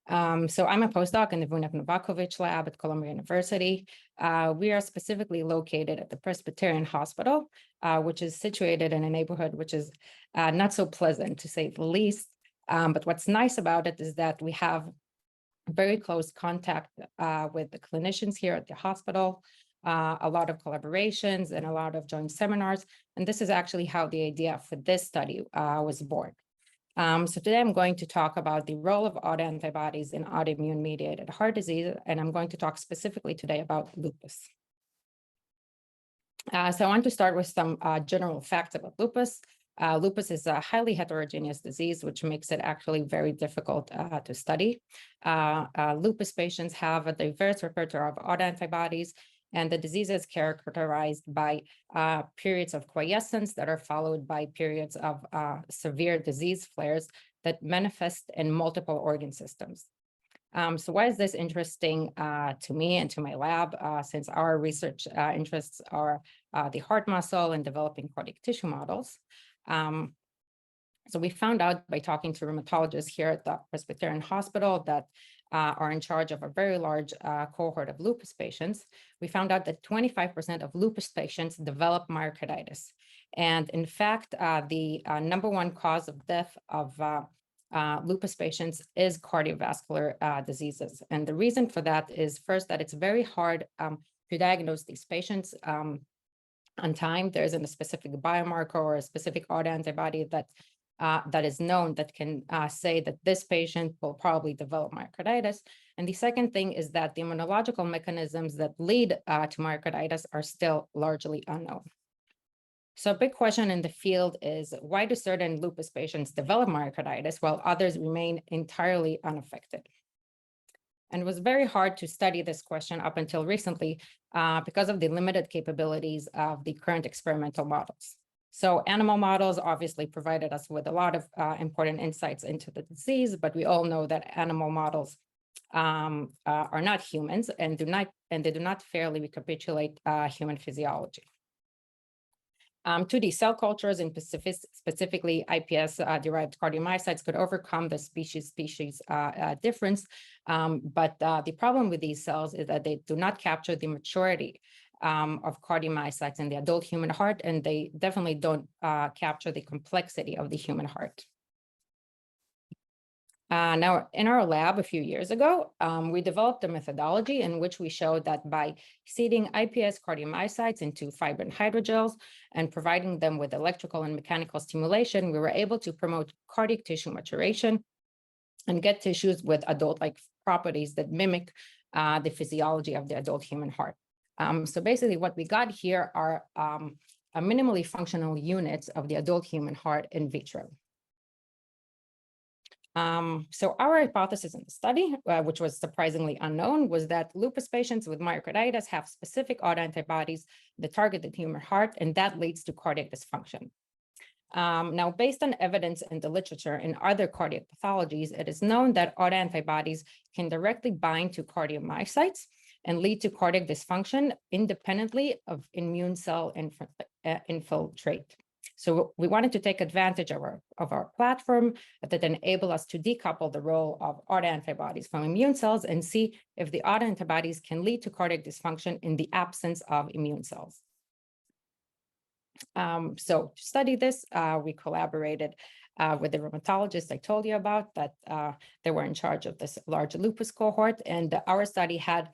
So I'm a postdoc in the Vunek Novakovic lab at Columbia University. We are specifically located at the Presbyterian Hospital, which is situated in a neighborhood which is not so pleasant, to say the least. But what's nice about it is that we have very close contact with the clinicians here at the hospital, a lot of collaborations and a lot of joint seminars. And this is actually how the idea for this study was born. So today I'm going to talk about the role of autoantibodies in autoimmune mediated heart disease, and I'm going to talk specifically today about lupus. So I want to start with some general facts about lupus. Lupus is a highly heterogeneous disease, which makes it actually very difficult to study. Lupus patients have a diverse repertoire of autoantibodies, and the disease is characterized by periods of quiescence that are followed by periods of severe disease flares that manifest in multiple organ systems. So why is this interesting to me and to my lab, since our research interests are the heart muscle and developing cardiac tissue models? So we found out by talking to rheumatologists here at the Presbyterian Hospital that are in charge of a very large cohort of lupus patients. We found out that 25% of lupus patients develop myocarditis. And in fact, the number one cause of death of lupus patients is cardiovascular diseases. And the reason for that is first that it's very hard to diagnose these patients on time. There isn't a specific biomarker or a specific autoantibody that is known that can say that this patient will probably develop myocarditis. And the second thing is that the immunological mechanisms that lead to myocarditis are still largely unknown. So a big question in the field is, why do certain lupus patients develop myocarditis while others remain entirely unaffected? And it was very hard to study this question up until recently because of the limited capabilities of the current experimental models. So animal models obviously provided us with a lot of important insights into the disease, but we all know that animal models are not humans and they do not fairly recapitulate human physiology. 2D cell cultures, and specifically iPS-derived cardiomyocytes, could overcome the species-species difference. But the problem with these cells is that they do not capture the maturity of cardiomyocytes in the adult human heart, and they definitely don't capture the complexity of the human heart. Now, in our lab a few years ago, we developed a methodology in which we showed that by seeding iPS cardiomyocytes into fibrin hydrogels and providing them with electrical and mechanical stimulation, we were able to promote cardiac tissue maturation and get tissues with adult-like properties that mimic the physiology of the adult human heart. So basically what we got here are a minimally functional units of the adult human heart in vitro. So our hypothesis in the study, which was surprisingly unknown, was that lupus patients with myocarditis have specific autoantibodies that target the human heart, and that leads to cardiac dysfunction. Now, based on evidence in the literature in other cardiac pathologies, it is known that autoantibodies can directly bind to cardiomyocytes and lead to cardiac dysfunction independently of immune cell infiltrate. So we wanted to take advantage of our platform that enable us to decouple the role of autoantibodies from immune cells and see if the autoantibodies can lead to cardiac dysfunction in the absence of immune cells. So to study this, we collaborated with the rheumatologists I told you about that they were in charge of this large lupus cohort. And our study had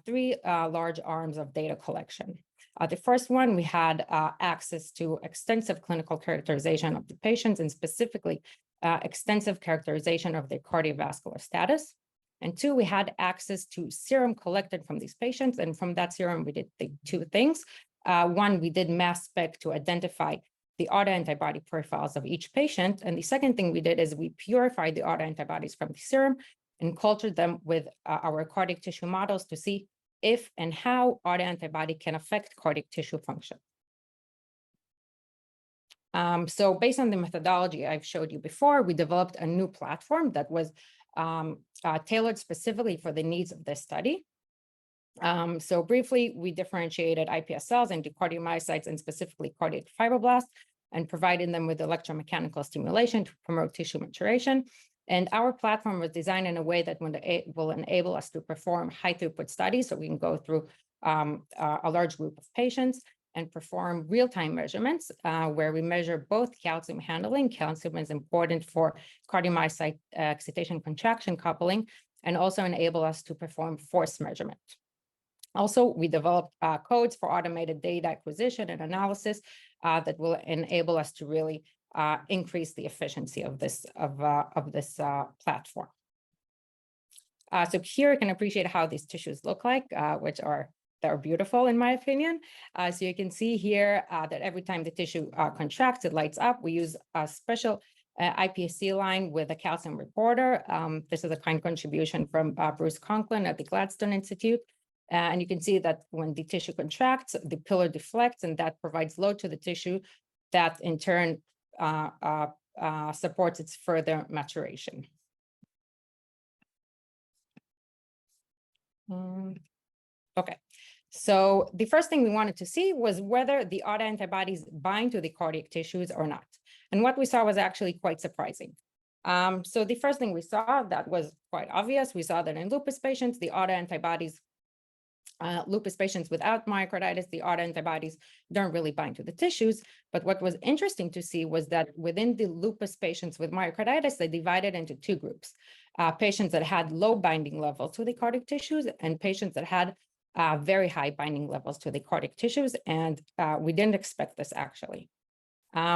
three large arms of data collection. The first one, we had access to extensive clinical characterization of the patients and specifically extensive characterization of their cardiovascular status. And two, we had access to serum collected from these patients. And from that serum, we did two things. One, we did mass spec to identify the autoantibody profiles of each patient. And the second thing we did is we purified the autoantibodies from the serum and cultured them with our cardiac tissue models to see if and how autoantibody can affect cardiac tissue function. So based on the methodology I've showed you before, we developed a new platform that was tailored specifically for the needs of this study. So briefly, we differentiated iPS cells into cardiomyocytes and specifically cardiac fibroblasts and provided them with electromechanical stimulation to promote tissue maturation. And our platform was designed in a way that will enable us to perform high throughput studies. So we can go through a large group of patients and perform real-time measurements where we measure both calcium handling. Calcium is important for cardiomyocyte excitation contraction coupling, and also enable us to perform force measurement. Also, we developed codes for automated data acquisition and analysis that will enable us to really increase the efficiency of this platform. So here you can appreciate how these tissues look like, which they're beautiful in my opinion. So you can see here that every time the tissue contracts, it lights up. We use a special iPSC line with a calcium reporter. This is a kind contribution from Bruce Conklin at the Gladstone Institute. And you can see that when the tissue contracts, the pillar deflects, and that provides load to the tissue that in turn supports its further maturation. Okay, so the first thing we wanted to see was whether the autoantibodies bind to the cardiac tissues or not. And what we saw was actually quite surprising. So the first thing we saw that was quite obvious, we saw that in lupus patients, the autoantibodies, lupus patients without myocarditis, the autoantibodies don't really bind to the tissues. But what was interesting to see was that within the lupus patients with myocarditis, they divided into two groups. Patients that had low binding levels to the cardiac tissues and patients that had very high binding levels to the cardiac tissues. And we didn't expect this actually.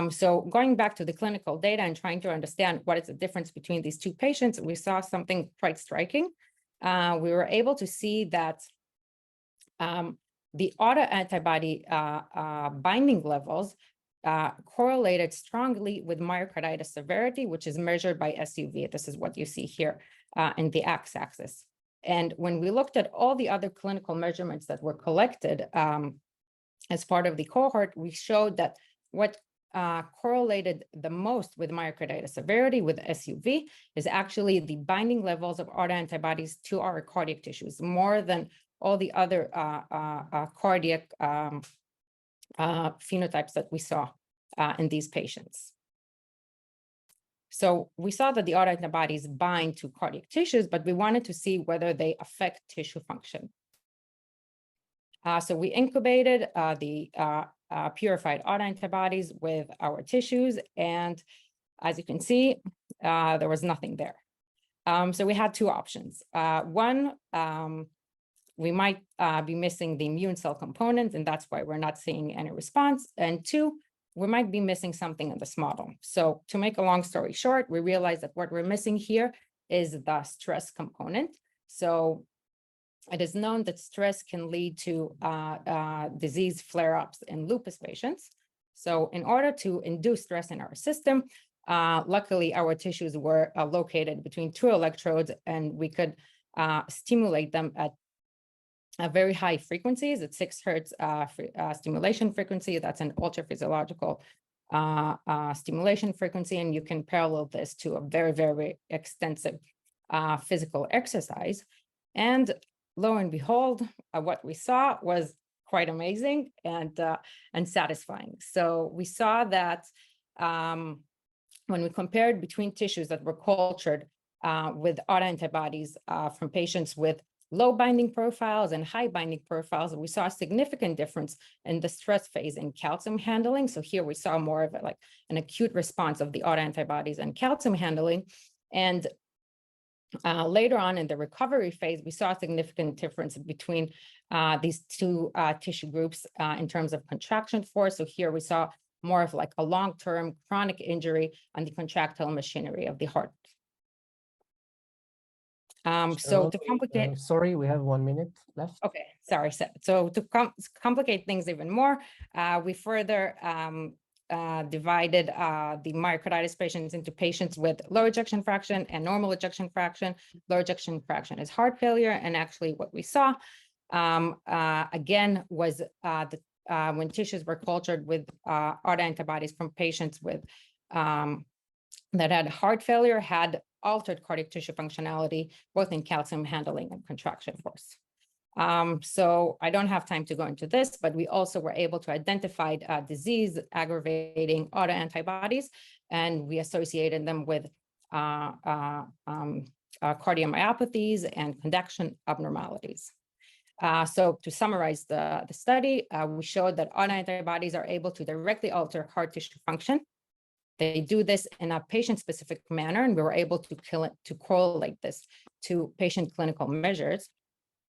So going back to the clinical data and trying to understand what is the difference between these two patients, we saw something quite striking. We were able to see that the autoantibody binding levels correlated strongly with myocarditis severity, which is measured by SUV. This is what you see here in the x-axis. And when we looked at all the other clinical measurements that were collected as part of the cohort, we showed that what correlated the most with myocarditis severity with SUV is actually the binding levels of autoantibodies to our cardiac tissues, more than all the other cardiac phenotypes that we saw in these patients. So we saw that the autoantibodies bind to cardiac tissues, but we wanted to see whether they affect tissue function. So we incubated the purified autoantibodies with our tissues, and as you can see, there was nothing there. So we had two options. One, we might be missing the immune cell component, and that's why we're not seeing any response. And two, we might be missing something in this model. So to make a long story short, we realized that what we're missing here is the stress component. So it is known that stress can lead to disease flare-ups in lupus patients. So in order to induce stress in our system, luckily our tissues were located between two electrodes, and we could stimulate them at very high frequencies at 6 hertz stimulation frequency. That's an ultra-physiological stimulation frequency, and you can parallel this to a very, very extensive physical exercise. And lo and behold, what we saw was quite amazing and satisfying. So we saw that when we compared between tissues that were cultured with autoantibodies from patients with low binding profiles and high binding profiles, we saw a significant difference in the stress phase in calcium handling. So here we saw more of like an acute response of the autoantibodies and calcium handling. And later on in the recovery phase, we saw a significant difference between these two tissue groups in terms of contraction force. So here we saw more of like a long-term chronic injury on the contractile machinery of the heart. So to complicate, sorry, we have 1 minute left. Okay, sorry. So to complicate things even more, we further divided the myocarditis patients into patients with low ejection fraction and normal ejection fraction. Low ejection fraction is heart failure, and actually what we saw again was when tissues were cultured with autoantibodies from patients with that had heart failure had altered cardiac tissue functionality, both in calcium handling and contraction force. So I don't have time to go into this, but we also were able to identify disease aggravating autoantibodies, and we associated them with cardiomyopathies and conduction abnormalities. So to summarize the study, we showed that autoantibodies are able to directly alter heart tissue function. They do this in a patient-specific manner, and we were able to correlate this to patient clinical measures.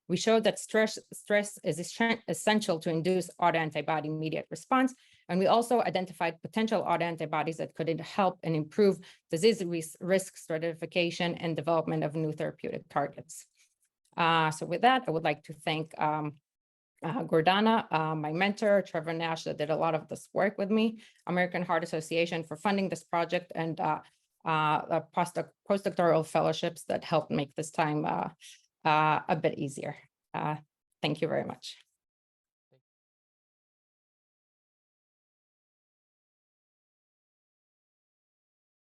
We showed that stress is essential to induce autoantibody-mediated response, and we also identified potential autoantibodies that could help and improve disease risk stratification and development of new therapeutic targets. So with that, I would like to thank Gordana, my mentor, Trevor Nash, that did a lot of this work with me, American Heart Association for funding this project, and postdoctoral fellowships that helped make this time a bit easier. Thank you very much.